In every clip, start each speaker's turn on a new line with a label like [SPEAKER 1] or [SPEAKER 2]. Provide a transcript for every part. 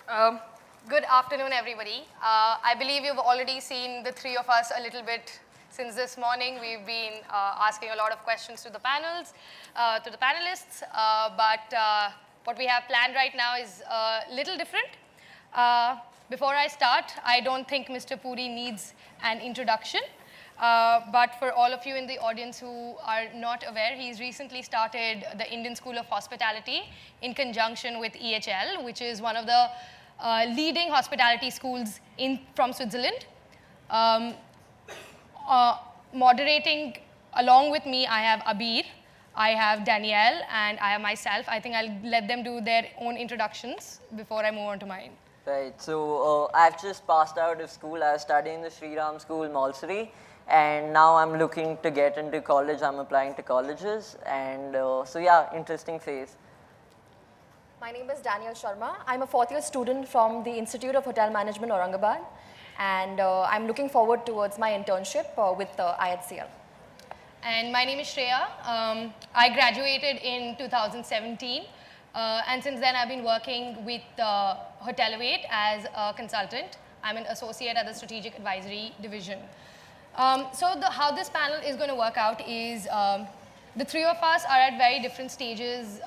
[SPEAKER 1] Um, Good afternoon, everybody. I believe you've already seen the three of us a little bit since this morning. We've been asking a lot of questions to the panels, to the panelists, but what we have planned right now is a little different. Before I start, I don't think Mr. Puri needs an introduction. But for all of you in the audience who are not aware, he's recently started the Indian School of Hospitality in conjunction with EHL, which is one of the leading hospitality schools from Switzerland. Moderating along with me, I have Abhiir, I have Danielle, and I have myself. I think I'll let them do their own introductions before I move on to mine.
[SPEAKER 2] Right, so I've just passed out of school. I was studying the Shri school, Montreux, and now I'm looking to get into college. I'm applying to colleges, and so yeah, interesting phase.
[SPEAKER 3] My name is Danielle Sharma. I'm a fourth year student from the Institute of Hotel Management, Aurangabad, and I'm looking forward towards my internship with IHCL.
[SPEAKER 1] And my name is Shreya. I graduated in 2017, and since then I've been working with Hotelivate as a consultant. I'm an associate at the Strategic Advisory Division. So how this panel is going to work out is the three of us are at very different stages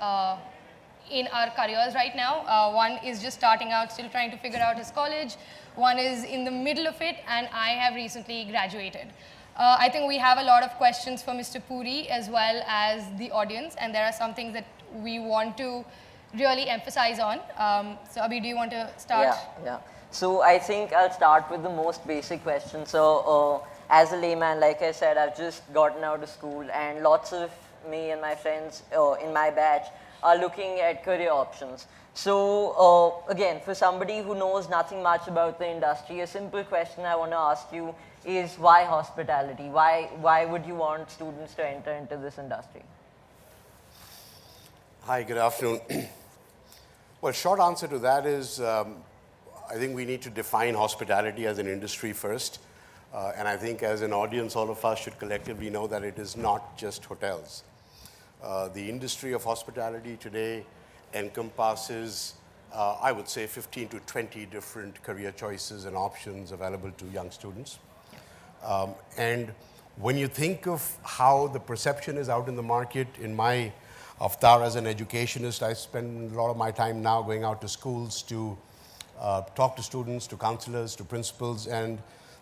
[SPEAKER 1] in our careers right now. One is just starting out, still trying to figure out his college. One is in the middle of it, and I have recently graduated. I think we have a lot of questions for Mr. Puri as well as the audience, and there are some things that we want to really emphasize on. So Abhi, do you want to start?
[SPEAKER 2] Yeah. So I think I'll start with the most basic question. So as a layman, like I said, I've just gotten out of school, and lots of me and my friends in my batch are looking at career options. So again, for somebody who knows nothing much about the industry, a simple question I want to ask you is why hospitality? Why would you want students to enter into this industry?
[SPEAKER 4] Hi, good afternoon. Well, short answer to that is I think we need to define hospitality as an industry first. And I think as an audience, all of us should collectively know that it is not just hotels. The industry of hospitality today encompasses, I would say, 15 to 20 different career choices and options available to young students. And when you think of how the perception is out in the market, in my avatar as an educationist, I spend a lot of my time now going out to schools to talk to students, to counselors, to principals, and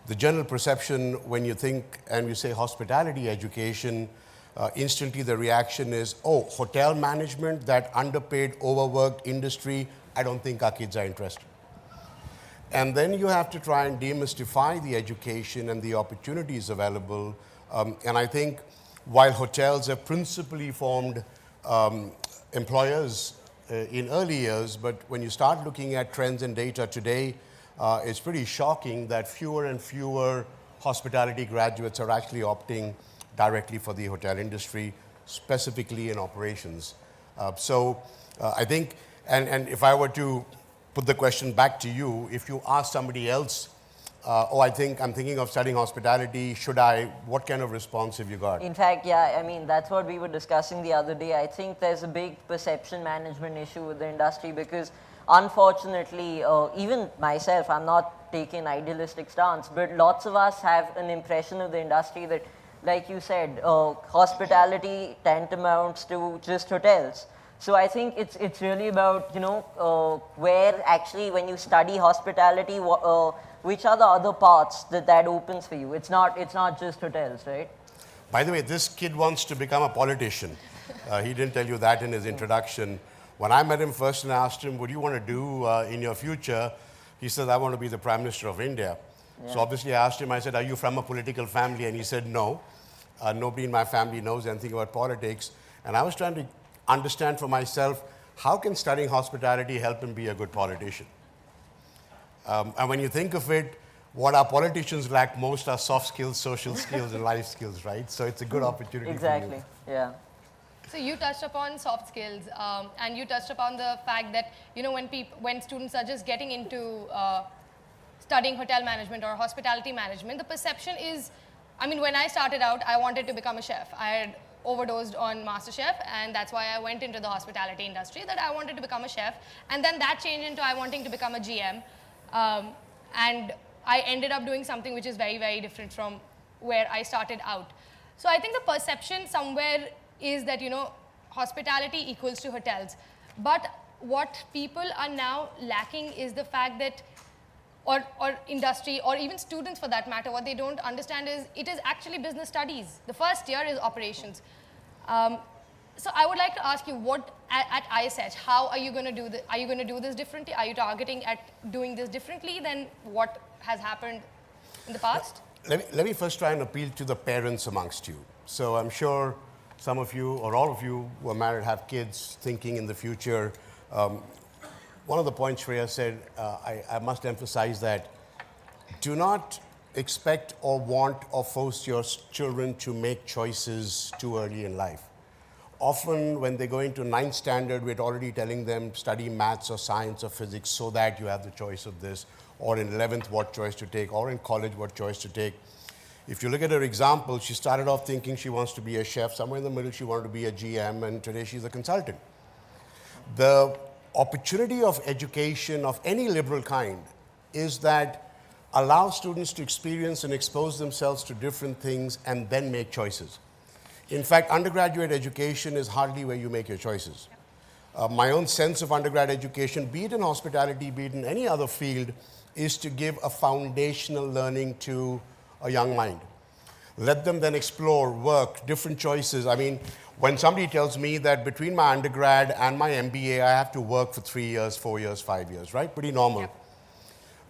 [SPEAKER 4] the general perception when you think and you say hospitality education, instantly the reaction is, oh, hotel management, that underpaid, overworked industry, I don't think our kids are interested. And then you have to try and demystify the education and the opportunities available. And I think while hotels have principally formed employers in early years, but when you start looking at trends and data today, it's pretty shocking that fewer and fewer hospitality graduates are actually opting directly for the hotel industry, specifically in operations. So I think, and if I were to put the question back to you, if you ask somebody else, I'm thinking of studying hospitality, should I, what kind of response have you got?
[SPEAKER 2] In fact, yeah, I mean, that's what we were discussing the other day. I think there's a big perception management issue with the industry because unfortunately, even myself, I'm not taking an idealistic stance, but lots of us have an impression of the industry that, like you said, hospitality tantamounts to just hotels. So I think it's really about, where actually when you study hospitality, which are the other paths that opens for you? It's not just hotels, right?
[SPEAKER 4] By the way, this kid wants to become a politician. He didn't tell you that in his introduction. When I met him first and asked him, what do you want to do in your future? He said, I want to be the Prime Minister of India. Yeah. So obviously I asked him, I said, are you from a political family? And he said, no. Nobody in my family knows anything about politics. And I was trying to understand for myself, how can studying hospitality help him be a good politician? And when you think of it, what our politicians lack most are soft skills, social skills, and life skills, right? So it's a good opportunity
[SPEAKER 2] exactly.
[SPEAKER 4] for you.
[SPEAKER 2] Yeah.
[SPEAKER 1] So you touched upon soft skills, and you touched upon the fact that when students are just getting into studying hotel management or hospitality management, the perception is, I mean, when I started out, I wanted to become a chef. I had overdosed on MasterChef, and that's why I went into the hospitality industry, that I wanted to become a chef. And then that changed into I wanting to become a GM. And I ended up doing something which is very, very different from where I started out. So I think the perception somewhere is that, you know, hospitality equals to hotels. But what people are now lacking is the fact that, or industry, or even students for that matter, what they don't understand is it is actually business studies. The first year is operations. So I would like to ask you, what at ISH, how are you going to do this? Are you going to do this differently? Are you targeting at doing this differently than what has happened in the past?
[SPEAKER 4] Let me first try and appeal to the parents amongst you. So I'm sure some of you or all of you who are married have kids thinking in the future. One of the points Shreya said, I must emphasize that do not expect or want or force your children to make choices too early in life. Often when they go into 9th standard, we're already telling them study maths or science or physics so that you have the choice of this, or in 11th what choice to take, or in college what choice to take. If you look at her example, she started off thinking she wants to be a chef. Somewhere in the middle she wanted to be a GM, and today she's a consultant. The opportunity of education of any liberal kind is that allow students to experience and expose themselves to different things and then make choices. In fact, undergraduate education is hardly where you make your choices. My own sense of undergrad education, be it in hospitality, be it in any other field, is to give a foundational learning to a young mind. Let them then explore, work, different choices. I mean, when somebody tells me that between my undergrad and my MBA, I have to work for 3 years, 4 years, 5 years, right? Pretty normal. Yep.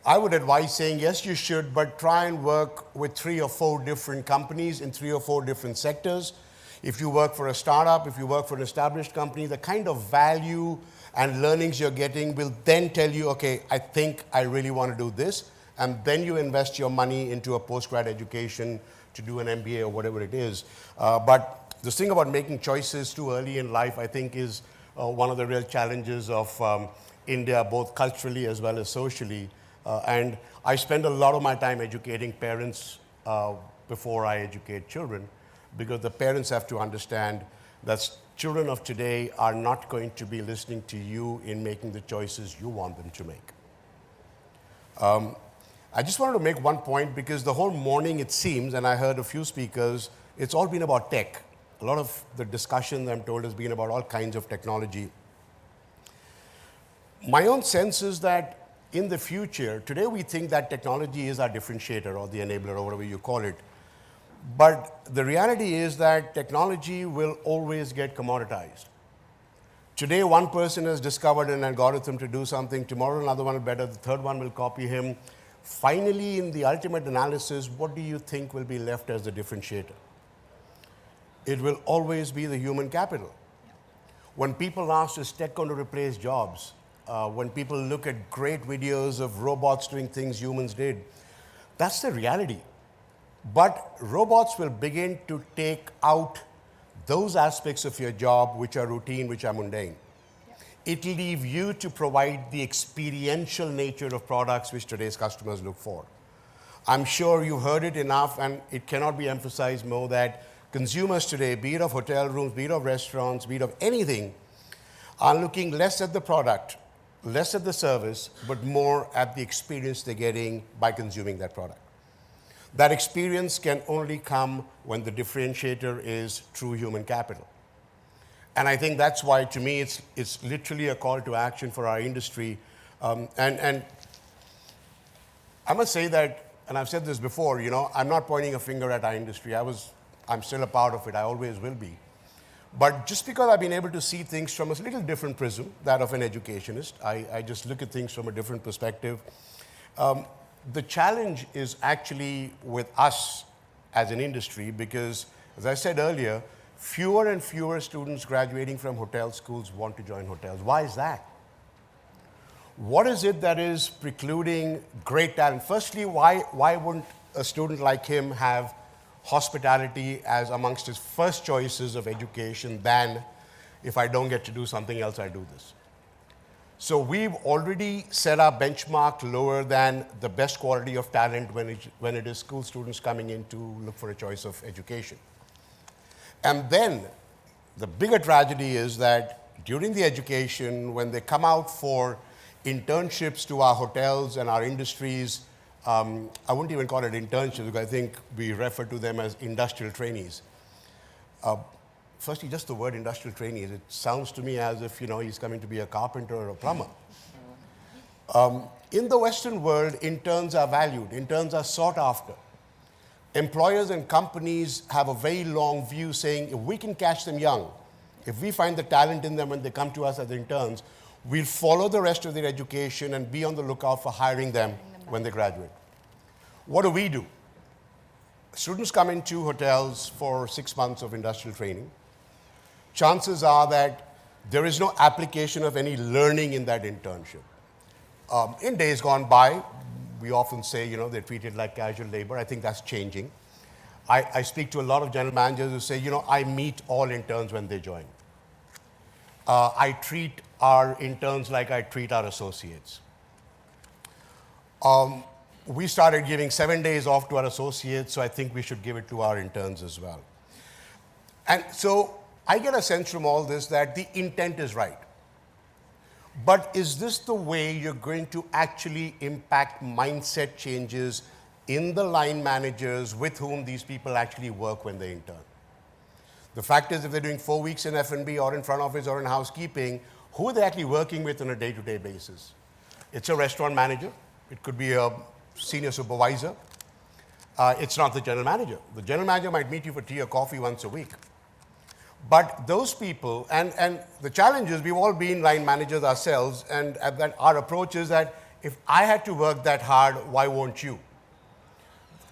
[SPEAKER 4] I would advise saying, yes, you should, but try and work with 3 or 4 different companies in 3 or 4 different sectors. If you work for a startup, if you work for an established company, the kind of value and learnings you're getting will then tell you, okay, I think I really want to do this. And then you invest your money into a postgrad education to do an MBA or whatever it is. But this thing about making choices too early in life, I think, is one of the real challenges of India, both culturally as well as socially. And I spend a lot of my time educating parents before I educate children, because the parents have to understand that children of today are not going to be listening to you in making the choices you want them to make. I just wanted to make one point, because the whole morning it seems, and I heard a few speakers, it's all been about tech. A lot of the discussion, I'm told, has been about all kinds of technology. My own sense is that in the future, today we think that technology is our differentiator or the enabler or whatever you call it. But the reality is that technology will always get commoditized. Today, one person has discovered an algorithm to do something. Tomorrow, another one will better. The third one will copy him. Finally, in the ultimate analysis, what do you think will be left as the differentiator? It will always be the human capital. When people ask, is tech going to replace jobs? When people look at great videos of robots doing things humans did, that's the reality. But robots will begin to take out those aspects of your job which are routine, which are mundane. It will leave you to provide the experiential nature of products which today's customers look for. I'm sure you've heard it enough, and it cannot be emphasized more, that consumers today, be it of hotel rooms, be it of restaurants, be it of anything, are looking less at the product, less at the service, but more at the experience they're getting by consuming that product. That experience can only come when the differentiator is true human capital. And I think that's why, to me, it's literally a call to action for our industry. And I must say that, and I've said this before, you know, I'm not pointing a finger at our industry. I'm still a part of it. I always will be. But just because I've been able to see things from a little different prism, that of an educationist, I just look at things from a different perspective. The challenge is actually with us as an industry, because, as I said earlier, fewer and fewer students graduating from hotel schools want to join hotels. Why is that? What is it that is precluding great talent? Firstly, why wouldn't a student like him have hospitality as amongst his first choices of education than, if I don't get to do something else, I do this? So we've already set our benchmark lower than the best quality of talent when it is school students coming in to look for a choice of education. And then the bigger tragedy is that during the education, when they come out for internships to our hotels and our industries, I wouldn't even call it internships, because I think we refer to them as industrial trainees. Firstly, just the word industrial trainees, it sounds to me as if, he's coming to be a carpenter or a plumber. In the Western world, interns are valued, interns are sought after. Employers and companies have a very long view saying, if we can catch them young, if we find the talent in them when they come to us as interns, we'll follow the rest of their education and be on the lookout for hiring them when they graduate. What do? Students come into hotels for 6 months of industrial training. Chances are that there is no application of any learning in that internship. In days gone by, we often say, they're treated like casual labor. I think that's changing. I speak to a lot of general managers who say, I meet all interns when they join. I treat our interns like I treat our associates. We started giving 7 days off to our associates, so I think we should give it to our interns as well. And so I get a sense from all this that the intent is right. But is this the way you're going to actually impact mindset changes in the line managers with whom these people actually work when they intern? The fact is, if they're doing 4 weeks in F&B or in front office or in housekeeping, who are they actually working with on a day-to-day basis? It's a restaurant manager. It could be a senior supervisor. It's not the general manager. The general manager might meet you for tea or coffee once a week. But those people, and the challenge is we've all been line managers ourselves, and that our approach is that if I had to work that hard, why won't you?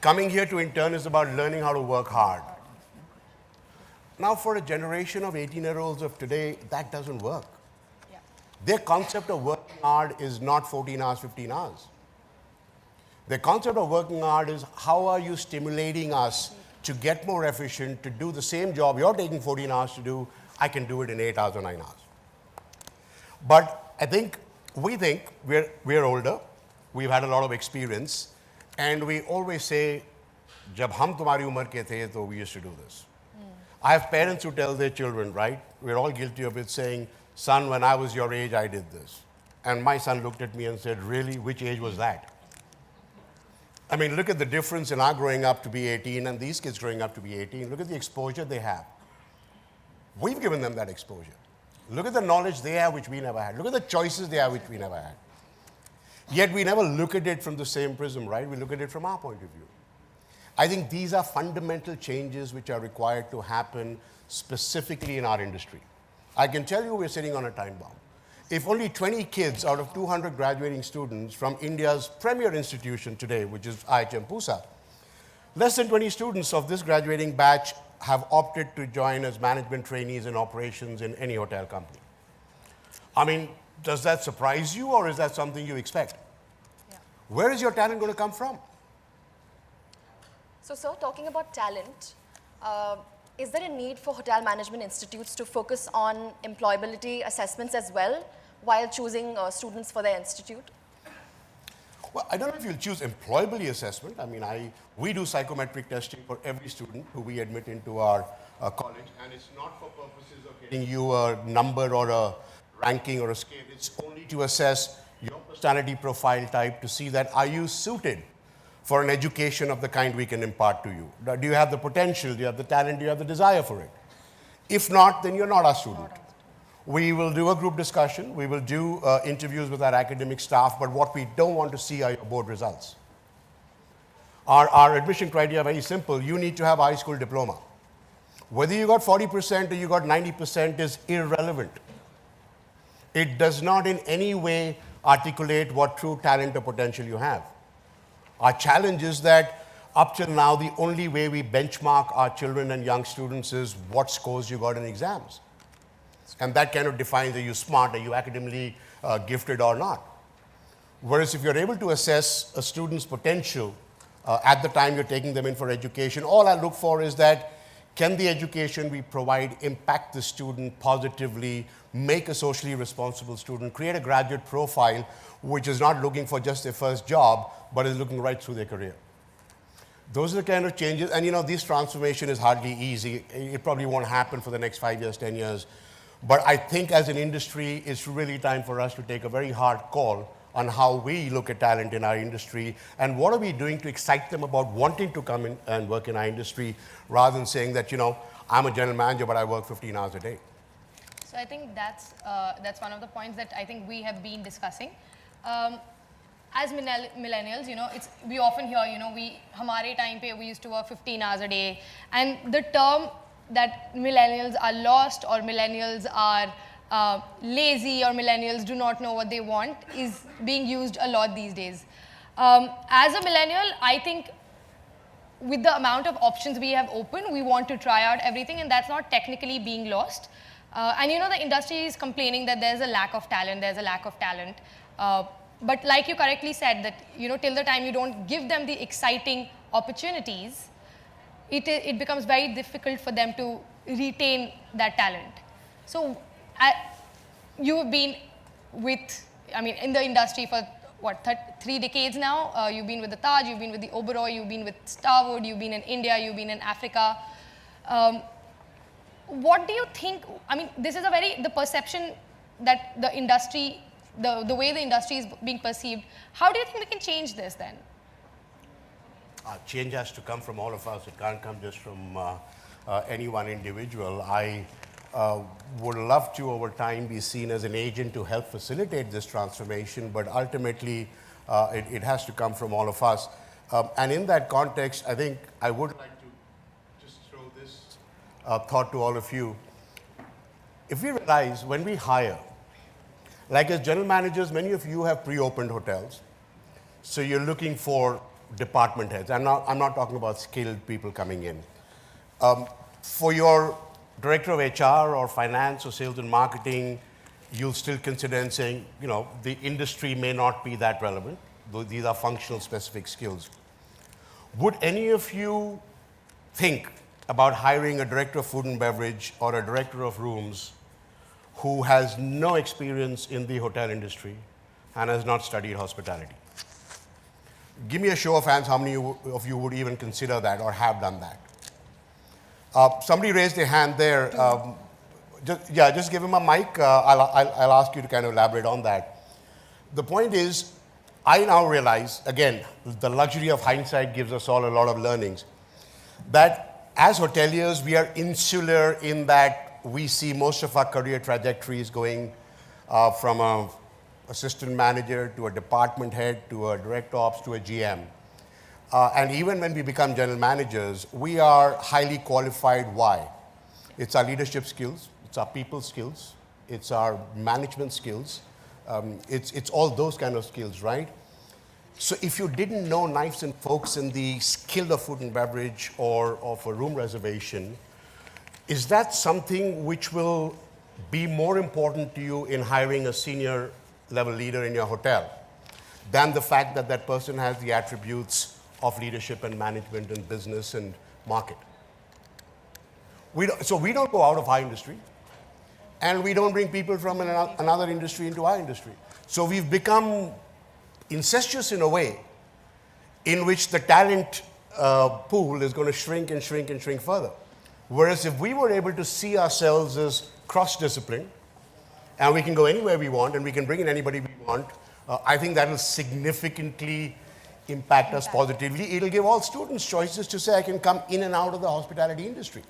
[SPEAKER 4] Coming here to intern is about learning how to work hard. Now, for a generation of 18-year-olds of today, that doesn't work. Yeah. Their concept of working hard is not 14 hours, 15 hours. Their concept of working hard is how are you stimulating us to get more efficient, to do the same job you're taking 14 hours to do, I can do it in 8 hours or 9 hours. But we think we're older, we've had a lot of experience, and we always say, jab hum tumhari umar ke the, to we used to do this. I have parents who tell their children, right? We're all guilty of it, saying, son, when I was your age, I did this. And my son looked at me and said, really, which age was that? I mean, look at the difference in our growing up to be 18 and these kids growing up to be 18. Look at the exposure they have. We've given them that exposure. Look at the knowledge they have, which we never had. Look at the choices they have, which we never had. Yet we never look at it from the same prism, right? We look at it from our point of view. I think these are fundamental changes which are required to happen specifically in our industry. I can tell you we're sitting on a time bomb. If only 20 kids out of 200 graduating students from India's premier institution today, which is IHM Pusa, less than 20 students of this graduating batch have opted to join as management trainees in operations in any hotel company. I mean, does that surprise you, or is that something you expect? Yeah. Where is your talent going to come from?
[SPEAKER 3] So, sir, talking about talent, is there a need for hotel management institutes to focus on employability assessments as well while choosing students for their institute?
[SPEAKER 4] Well, I don't know if you'll choose employability assessment. I mean, we do psychometric testing for every student who we admit into our college, and it's not for purposes of getting you a number or a ranking or a scale. It's only to assess your personality profile type to see that are you suited for an education of the kind we can impart to you. Do you have the potential? Do you have the talent? Do you have the desire for it? If not, then you're not our student. We will do a group discussion. We will do interviews with our academic staff, but what we don't want to see are your board results. Our admission criteria are very simple. You need to have a high school diploma. Whether you got 40% or you got 90% is irrelevant. It does not in any way articulate what true talent or potential you have. Our challenge is that up till now, the only way we benchmark our children and young students is what scores you got in exams. And that kind of defines are you smart, are you academically gifted or not. Whereas if you're able to assess a student's potential at the time you're taking them in for education, all I look for is that can the education we provide impact the student positively, make a socially responsible student, create a graduate profile which is not looking for just their first job, but is looking right through their career. Those are the kind of changes, and this transformation is hardly easy. It probably won't happen for the next 5 years, 10 years. But I think as an industry, it's really time for us to take a very hard call on how we look at talent in our industry and what are we doing to excite them about wanting to come in and work in our industry rather than saying that, I'm a general manager, but I work 15 hours a day.
[SPEAKER 1] So I think that's one of the points that I think we have been discussing. As millennials, we often hear, hamare time pe we used to work 15 hours a day, and the term that millennials are lost or millennials are lazy or millennials do not know what they want is being used a lot these days. As a millennial, I think with the amount of options we have open, we want to try out everything, and that's not technically being lost. And the industry is complaining that there's a lack of talent, but like you correctly said, that till the time you don't give them the exciting opportunities, it becomes very difficult for them to retain that talent. So you have been in the industry for what, 3 decades now? You've been with the Taj, you've been with the Oberoi, you've been with Starwood, you've been in India, you've been in Africa. What do you think, this is the perception that the industry, the way the industry is being perceived. How do you think we can change this then?
[SPEAKER 4] Change has to come from all of us. It can't come just from any one individual. I would love to, over time, be seen as an agent to help facilitate this transformation, but ultimately, it has to come from all of us. And in that context, I think I would like to just throw this thought to all of you. If we realize when we hire, like as general managers, many of you have pre-opened hotels. So you're looking for department heads. I'm not talking about skilled people coming in. For your director of HR or finance or sales and marketing, you'll still consider and saying, the industry may not be that relevant. These are functional specific skills. Would any of you think about hiring a director of food and beverage or a director of rooms who has no experience in the hotel industry and has not studied hospitality? Give me a show of hands how many of you would even consider that or have done that. Somebody raised their hand there. Just give him a mic. I'll ask you to kind of elaborate on that. The point is, I now realize, again, the luxury of hindsight gives us all a lot of learnings, that as hoteliers, we are insular in that we see most of our career trajectories going from an assistant manager to a department head to a director ops to a GM. And even when we become general managers, we are highly qualified. Why? It's our leadership skills, it's our people skills, it's our management skills, it's all those kind of skills, right? So if you didn't know knives and forks in the skill of food and beverage or of a room reservation, is that something which will be more important to you in hiring a senior level leader in your hotel than the fact that that person has the attributes of leadership and management and business and market? So we don't go out of our industry, and we don't bring people from another industry into our industry. So we've become incestuous in a way in which the talent pool is going to shrink and shrink and shrink further. Whereas if we were able to see ourselves as cross-discipline, and we can go anywhere we want, and we can bring in anybody we want, I think that will significantly impact us positively. It'll give all students choices to say, I can come in and out of the hospitality industry.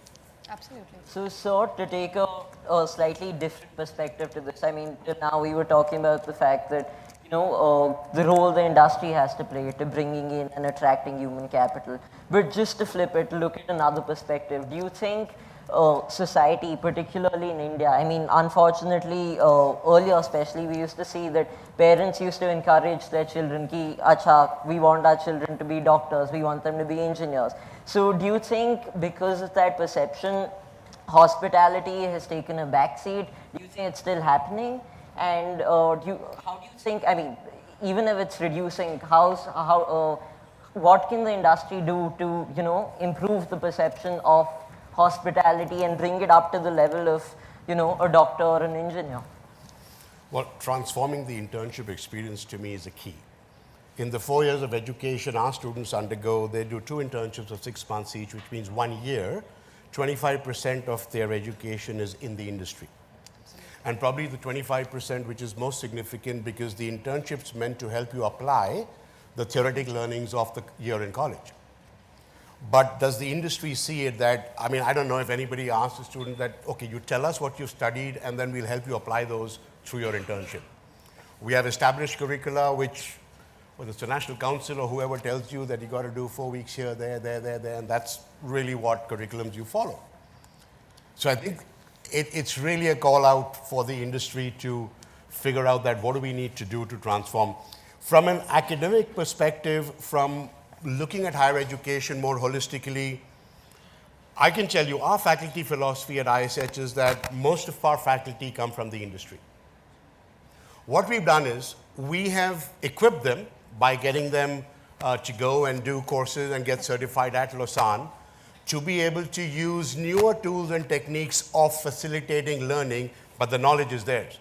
[SPEAKER 1] Absolutely.
[SPEAKER 2] So to take a slightly different perspective to this, till now we were talking about the fact that, the role the industry has to play to bringing in and attracting human capital. But just to flip it, look at another perspective. Do you think society, particularly in India, unfortunately, earlier especially, we used to see that parents used to encourage their children, ki, acha, we want our children to be doctors, we want them to be engineers. So do you think because of that perception, hospitality has taken a backseat? Do you think it's still happening? And how do you think, even if it's reducing, what can the industry do to, improve the perception of hospitality and bring it up to the level of, a doctor or an engineer?
[SPEAKER 4] Well, transforming the internship experience to me is a key. in the 4 years of education our students undergo, they do 2 internships of 6 months each, which means 1 year, 25% of their education is in the industry. And probably the 25% which is most significant because the internships meant to help you apply the theoretical learnings of the year in college. But does the industry see it that, I mean, I don't know if anybody asks a student that, okay, you tell us what you've studied and then we'll help you apply those through your internship. We have established curricula which, whether it's the National Council or whoever tells you that you got to do 4 weeks here, there, and that's really what curriculums you follow. So I think it's really a call out for the industry to figure out that what do we need to do to transform. From an academic perspective, from looking at higher education more holistically, I can tell you our faculty philosophy at ISH is that most of our faculty come from the industry. What we've done is we have equipped them by getting them to go and do courses and get certified at Lausanne to be able to use newer tools and techniques of facilitating learning, but the knowledge is theirs.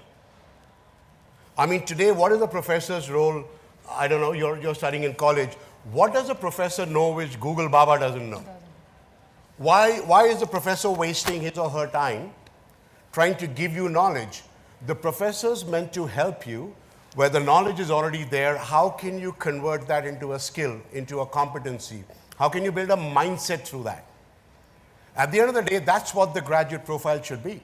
[SPEAKER 4] I mean, today, what is the professor's role? I don't know, you're studying in college. What does a professor know which Google Baba doesn't know? Why is the professor wasting his or her time trying to give you knowledge? The professor's meant to help you where the knowledge is already there. How can you convert that into a skill, into a competency? How can you build a mindset through that? At the end of the day, that's what the graduate profile should be.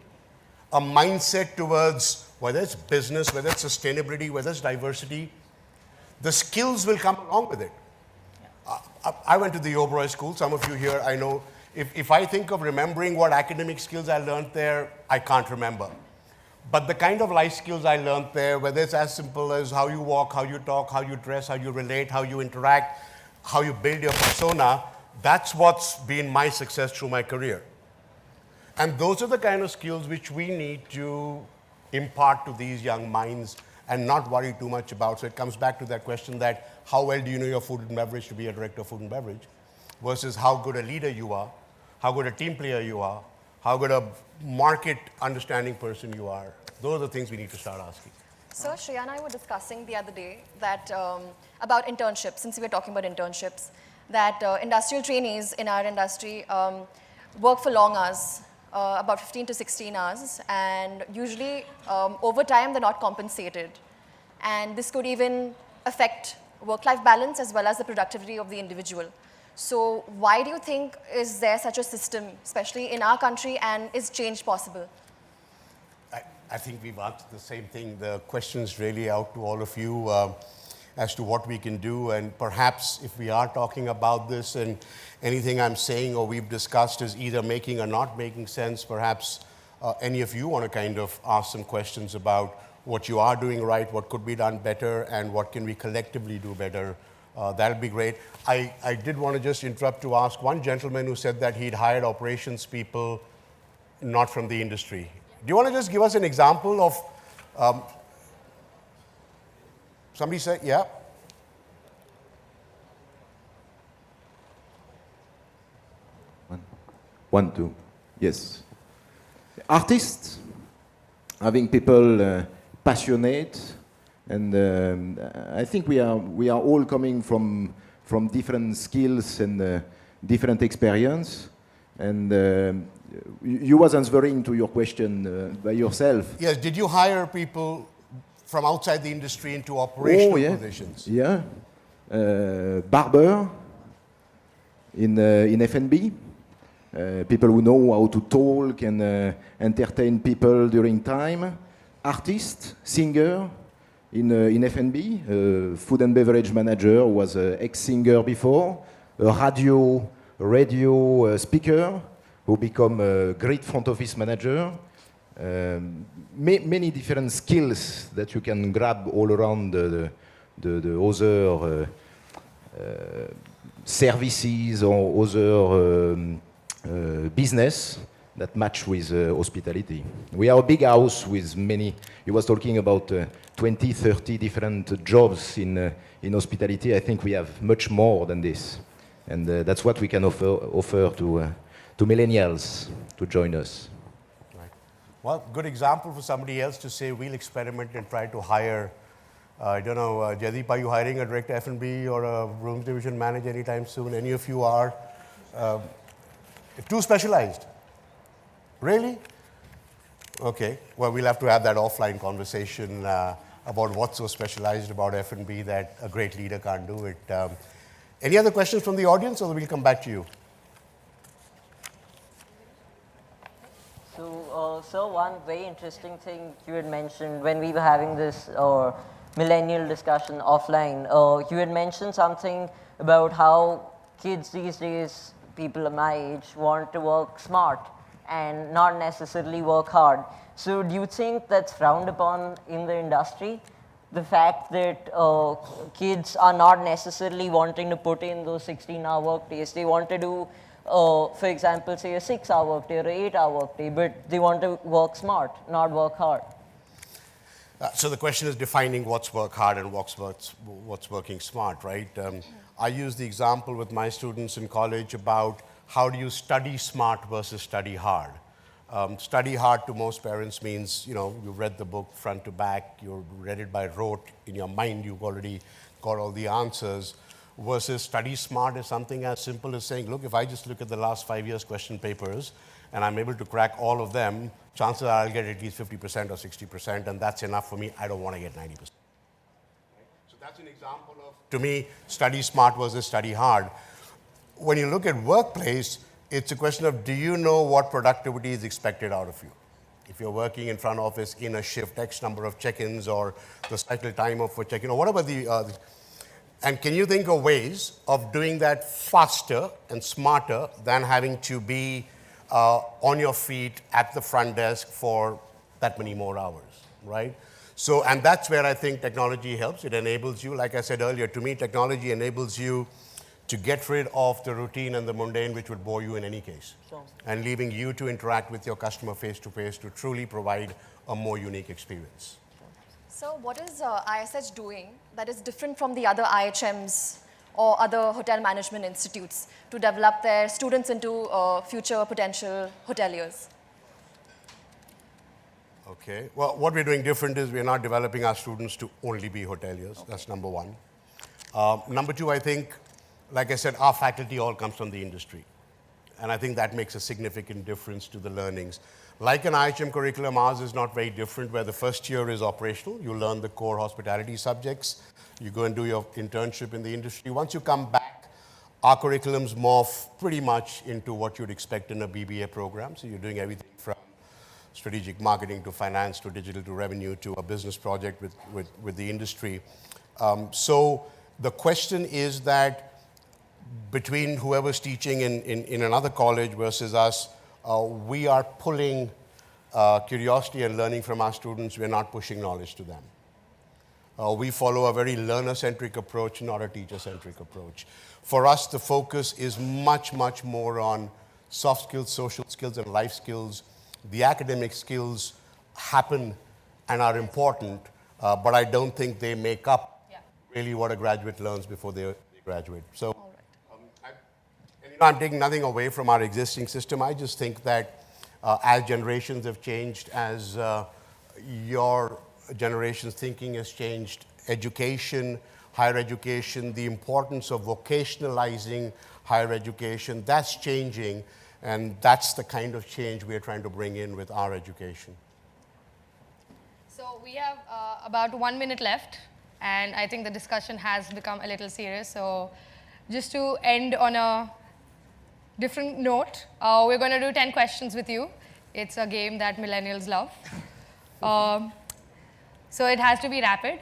[SPEAKER 4] A mindset towards whether it's business, whether it's sustainability, whether it's diversity. The skills will come along with it. I went to the Oberoi School. Some of you here, I know, if I think of remembering what academic skills I learned there, I can't remember. But the kind of life skills I learned there, whether it's as simple as how you walk, how you talk, how you dress, how you relate, how you interact, how you build your persona, that's what's been my success through my career. And those are the kind of skills which we need to impart to these young minds and not worry too much about. So it comes back to that question that how well do you know your food and beverage to be a director of food and beverage versus how good a leader you are, how good a team player you are, how good a market understanding person you are. Those are the things we need to start asking.
[SPEAKER 3] So Shreya and I were discussing the other day that about internships, since we were talking about internships, that industrial trainees in our industry work for long hours, about 15 to 16 hours, and usually over time they're not compensated. And this could even affect work-life balance as well as the productivity of the individual. So why do you think is there such a system, especially in our country, and is change possible?
[SPEAKER 4] I think we've answered the same thing. The question's really out to all of you as to what we can do, and perhaps if we are talking about this and anything I'm saying or we've discussed is either making or not making sense, perhaps any of you want to kind of ask some questions about what you are doing right, what could be done better, and what can we collectively do better. That'll be great. I did want to just interrupt to ask one gentleman who said that he'd hired operations people not from the industry. Do you want to just give us an example of, somebody said, yeah?
[SPEAKER 5] One, two, yes. Artists, having people passionate, and I think we are all coming from different skills and different experience, and you was answering to your question by yourself.
[SPEAKER 4] Yes, did you hire people from outside the industry into operational positions?
[SPEAKER 5] Yeah, barber in F&B. People who know how to talk and entertain people during time. Artist, singer in F&B. Food and beverage manager who was an ex-singer before. A radio speaker who become a great front office manager. Many different skills that you can grab all around the other services or other business that match with hospitality. We are a big house with many, he was talking about 20, 30 different jobs in hospitality. I think we have much more than this. And that's what we can offer to millennials to join us.
[SPEAKER 4] Right. Well, good example for somebody else to say we'll experiment and try to hire I don't know, Jaideep, are you hiring a director F&B or a rooms division manager anytime soon? Any of you are? Too specialized? Really? Okay, well, we'll have to have that offline conversation about what's so specialized about F&B that a great leader can't do it. Any other questions from the audience, or we'll come back to you?
[SPEAKER 2] So, one very interesting thing you had mentioned when we were having this millennial discussion offline, you had mentioned something about how kids these days, people my age, want to work smart and not necessarily work hard. So do you think that's frowned upon in the industry? The fact that kids are not necessarily wanting to put in those 16-hour work days. They want to do, for example, say a 6-hour work day or an 8-hour work day, but they want to work smart, not work hard.
[SPEAKER 4] So the question is defining what's work hard and what's working smart, right? I use the example with my students in college about how do you study smart versus study hard. Study hard to most parents means, you know, you've read the book front to back, you've read it by rote, in your mind you've already got all the answers, versus study smart is something as simple as saying, look, if I just look at the last 5 years question papers and I'm able to crack all of them, chances are I'll get at least 50% or 60%, and that's enough for me. I don't want to get 90%. So that's an example of, to me, study smart versus study hard. When you look at workplace, it's a question of, do you know what productivity is expected out of you? If you're working in front office in a shift, X number of check-ins or the cycle time of a check-in, or whatever and can you think of ways of doing that faster and smarter than having to be on your feet at the front desk for that many more hours, right? So, and that's where I think technology helps. It enables you, like I said earlier, to me, technology enables you to get rid of the routine and the mundane, which would bore you in any case, sure, and leaving you to interact with your customer face-to-face to truly provide a more unique experience.
[SPEAKER 3] So what is ISH doing that is different from the other IHMs or other hotel management institutes to develop their students into future potential hoteliers?
[SPEAKER 4] Okay, well, what we're doing different is we're not developing our students to only be hoteliers. Okay. That's number one. Number two, I think, like I said, our faculty all comes from the industry. And I think that makes a significant difference to the learnings. Like an IHM curriculum, ours is not very different, where the first year is operational. You learn the core hospitality subjects. You go and do your internship in the industry. Once you come back, our curriculums morph pretty much into what you'd expect in a BBA program. So you're doing everything from strategic marketing to finance to digital to revenue to a business project with the industry. So the question is that between whoever's teaching in another college versus us, we are pulling curiosity and learning from our students. We're not pushing knowledge to them. We follow a very learner-centric approach, not a teacher-centric approach. For us, the focus is much, much more on soft skills, social skills, and life skills. The academic skills happen and are important, but I don't think they make up really what a graduate learns before they graduate. So, I'm taking nothing away from our existing system. I just think that as generations have changed, as your generation's thinking has changed, education, higher education, the importance of vocationalizing higher education, that's changing, and that's the kind of change we are trying to bring in with our education.
[SPEAKER 1] So we have about 1 minute left, and I think the discussion has become a little serious. So just to end on a different note, we're going to do 10 questions with you. It's a game that millennials love. So it has to be rapid.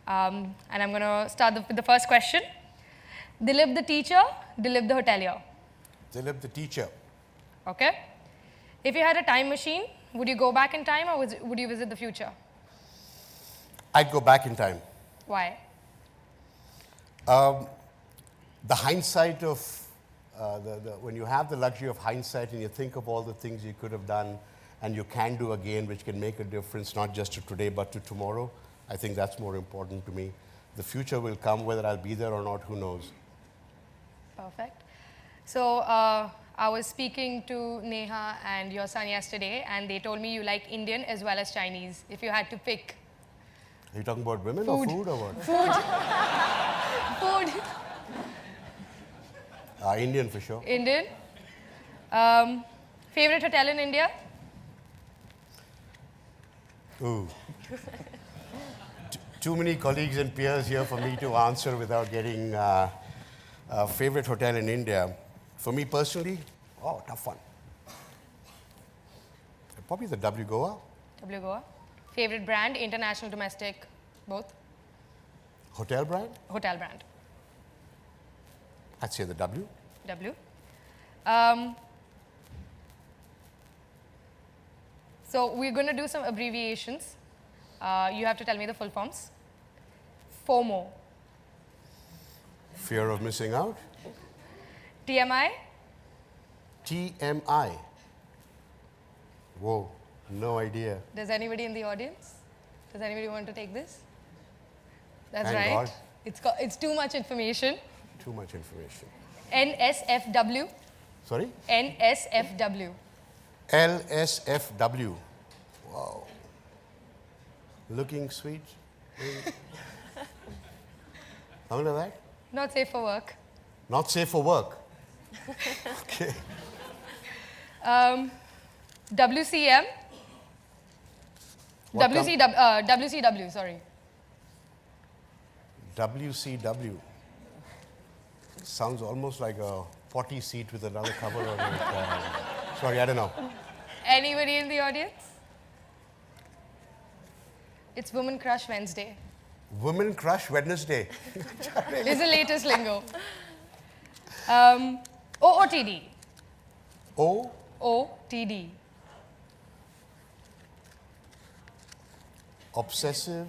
[SPEAKER 1] And I'm going to start with the first question. Dilip the teacher, Dilip the hotelier?
[SPEAKER 4] Dilip the teacher.
[SPEAKER 1] Okay. If you had a time machine, would you go back in time or would you visit the future?
[SPEAKER 4] I'd go back in time.
[SPEAKER 1] Why?
[SPEAKER 4] The hindsight of, when you have the luxury of hindsight and you think of all the things you could have done and you can do again, which can make a difference not just to today but to tomorrow, I think that's more important to me. The future will come, whether I'll be there or not, who knows.
[SPEAKER 1] Perfect. So I was speaking to Neha and your son yesterday, and they told me you like Indian as well as Chinese. If you had to pick.
[SPEAKER 4] Are you talking about women or food or what?
[SPEAKER 1] Food.
[SPEAKER 4] Indian for sure.
[SPEAKER 1] Indian. Favorite hotel in India?
[SPEAKER 4] Ooh. Too many colleagues and peers here for me to answer without getting a favorite hotel in India. For me personally, tough one. Probably the W Goa.
[SPEAKER 1] W Goa. Favorite brand, international, domestic, both?
[SPEAKER 4] Hotel brand?
[SPEAKER 1] Hotel brand.
[SPEAKER 4] I'd say the W.
[SPEAKER 1] W. So we're going to do some abbreviations. You have to tell me the full forms. FOMO.
[SPEAKER 4] Fear of missing out.
[SPEAKER 1] TMI.
[SPEAKER 4] TMI. Whoa, no idea.
[SPEAKER 1] Does anybody in the audience? Does anybody want to take this? That's
[SPEAKER 4] Thank
[SPEAKER 1] right.
[SPEAKER 4] God.
[SPEAKER 1] It's too much information.
[SPEAKER 4] Too much information.
[SPEAKER 1] NSFW.
[SPEAKER 4] Sorry?
[SPEAKER 1] NSFW.
[SPEAKER 4] LSFW. Wow. Looking sweet. How many of that?
[SPEAKER 1] Not safe for work.
[SPEAKER 4] Not safe for work. Okay.
[SPEAKER 1] WCM. WCW, sorry.
[SPEAKER 4] WCW. Sounds almost like a 40 seat with another cover on it. Sorry, I don't know.
[SPEAKER 1] Anybody in the audience? It's Women Crush Wednesday.
[SPEAKER 4] Women Crush Wednesday.
[SPEAKER 1] It's the latest lingo. OOTD.
[SPEAKER 4] O?
[SPEAKER 1] OTD.
[SPEAKER 4] Obsessive?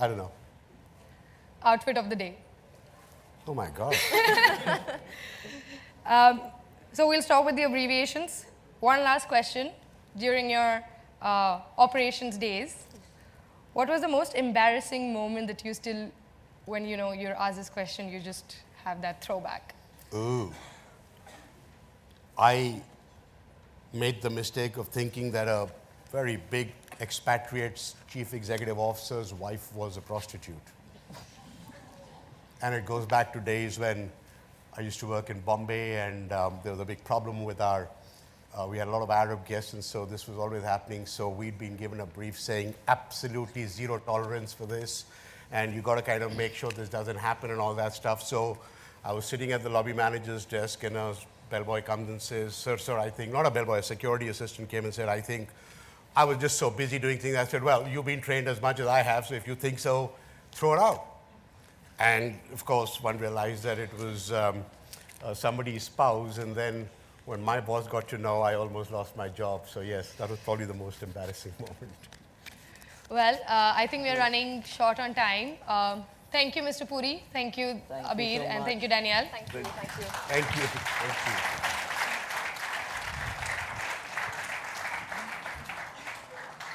[SPEAKER 4] I don't know.
[SPEAKER 1] Outfit of the day.
[SPEAKER 4] Oh my God.
[SPEAKER 1] So we'll stop with the abbreviations. One last question. During your operations days, what was the most embarrassing moment that you still, when you're asked this question, you just have that throwback?
[SPEAKER 4] Ooh. I made the mistake of thinking that a very big expatriate chief executive officer's wife was a prostitute. And it goes back to days when I used to work in Bombay, and there was a big problem with our, we had a lot of Arab guests, and so this was always happening. So we'd been given a brief saying absolutely zero tolerance for this, and you got to kind of make sure this doesn't happen and all that stuff. So I was sitting at the lobby manager's desk, and a bellboy comes and says, sir, I think, not a bellboy, a security assistant came and said, I think, I was just so busy doing things. I said, well, you've been trained as much as I have, so if you think so, throw it out. And of course, one realized that it was somebody's spouse, and then when my boss got to know, I almost lost my job. So yes, that was probably the most embarrassing moment.
[SPEAKER 1] Well, I think we're running short on time. Thank you, Mr. Puri. Thank you, Abhiir, and thank you, Danielle.
[SPEAKER 3] Thank you.
[SPEAKER 4] Thank you. Thank you.